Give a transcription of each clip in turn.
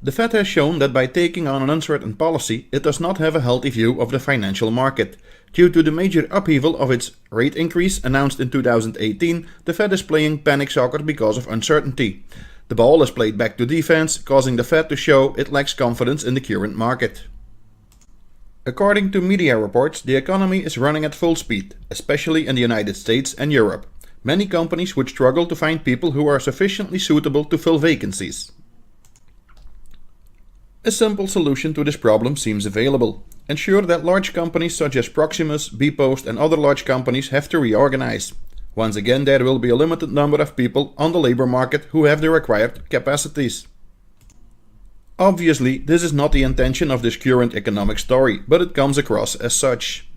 The Fed has shown that by taking on an uncertain policy, it does not have a healthy view of the financial market. Due to the major upheaval of its rate increase announced in 2018, the Fed is playing panic soccer because of uncertainty. The ball is played back to defense, causing the Fed to show it lacks confidence in the current market. According to media reports, the economy is running at full speed, especially in the United States and Europe. Many companies would struggle to find people who are sufficiently suitable to fill vacancies. A simple solution to this problem seems available. Ensure that large companies such as Proximus, bpost and other large companies have to reorganize. Once again, there will be a limited number of people on the labor market who have the required capacities. Obviously, this is not the intention of this current economic story, but it comes across as such.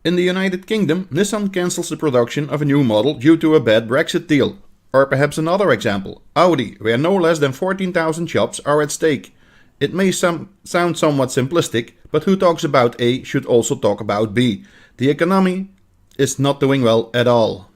In the United Kingdom, Nissan cancels the production of a new model due to a bad Brexit deal. Or perhaps another example, Audi, where no less than 14,000 jobs are at stake. It may sound somewhat simplistic, but who talks about A should also talk about B. The economy is not doing well at all.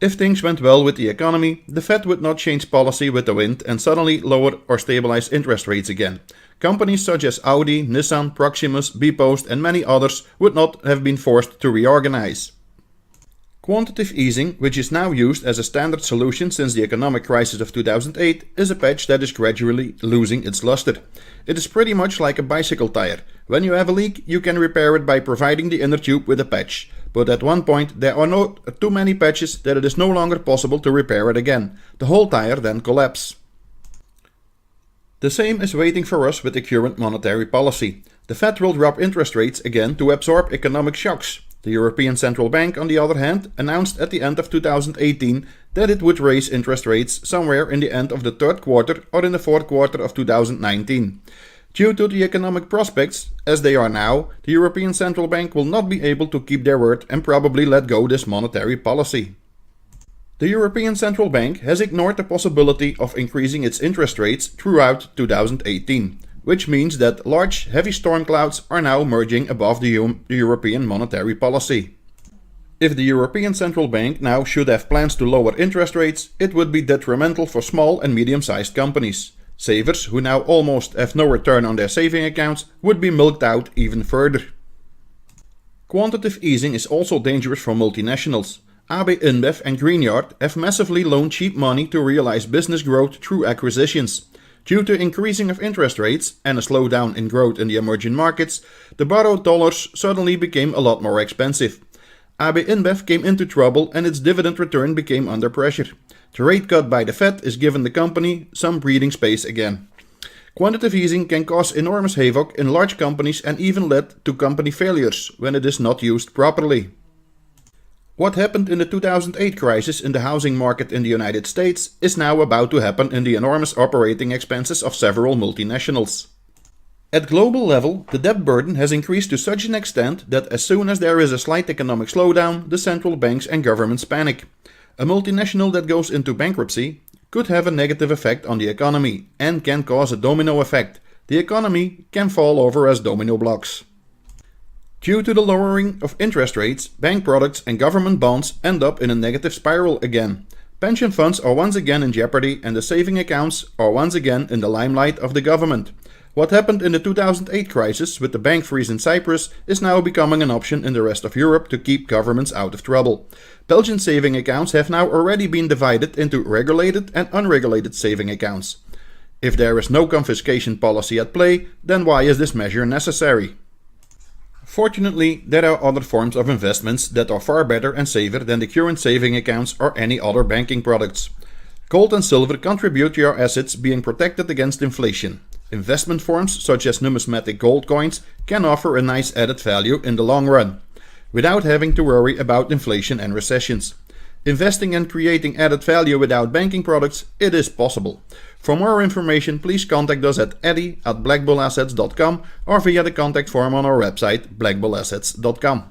If things went well with the economy, the Fed would not change policy with the wind and suddenly lower or stabilize interest rates again. Companies such as Audi, Nissan, Proximus, bpost and many others would not have been forced to reorganize. Quantitative easing, which is now used as a standard solution since the economic crisis of 2008, is a patch that is gradually losing its luster. It is pretty much like a bicycle tire. When you have a leak, you can repair it by providing the inner tube with a patch. But at one point there are too many patches that it is no longer possible to repair it again. The whole tire then collapses. The same is waiting for us with the current monetary policy. The Fed will drop interest rates again to absorb economic shocks. The European Central Bank, on the other hand, announced at the end of 2018 that it would raise interest rates somewhere in the end of the third quarter or in the fourth quarter of 2019. Due to the economic prospects, as they are now, the European Central Bank will not be able to keep their word and probably let go this monetary policy. The European Central Bank has ignored the possibility of increasing its interest rates throughout 2018. Which means that large, heavy storm clouds are now merging above the European monetary policy. If the European Central Bank now should have plans to lower interest rates, it would be detrimental for small and medium-sized companies. Savers, who now almost have no return on their saving accounts, would be milked out even further. Quantitative easing is also dangerous for multinationals. AB InBev and Greenyard have massively loaned cheap money to realize business growth through acquisitions. Due to increasing of interest rates and a slowdown in growth in the emerging markets, the borrowed dollars suddenly became a lot more expensive. AB InBev came into trouble and its dividend return became under pressure. The rate cut by the Fed is giving the company some breathing space again. Quantitative easing can cause enormous havoc in large companies and even lead to company failures when it is not used properly. What happened in the 2008 crisis in the housing market in the United States is now about to happen in the enormous operating expenses of several multinationals. At global level, the debt burden has increased to such an extent that as soon as there is a slight economic slowdown, the central banks and governments panic. A multinational that goes into bankruptcy could have a negative effect on the economy and can cause a domino effect. The economy can fall over as domino blocks. Due to the lowering of interest rates, bank products and government bonds end up in a negative spiral again. Pension funds are once again in jeopardy and the saving accounts are once again in the limelight of the government. What happened in the 2008 crisis with the bank freeze in Cyprus is now becoming an option in the rest of Europe to keep governments out of trouble. Belgian saving accounts have now already been divided into regulated and unregulated saving accounts. If there is no confiscation policy at play, then why is this measure necessary? Fortunately, there are other forms of investments that are far better and safer than the current saving accounts or any other banking products. Gold and silver contribute to your assets being protected against inflation. Investment forms such as numismatic gold coins can offer a nice added value in the long run, without having to worry about inflation and recessions. Investing and creating added value without banking products, it is possible. For more information, please contact us at eddy@blackbullassets.com or via the contact form on our website blackbullassets.com.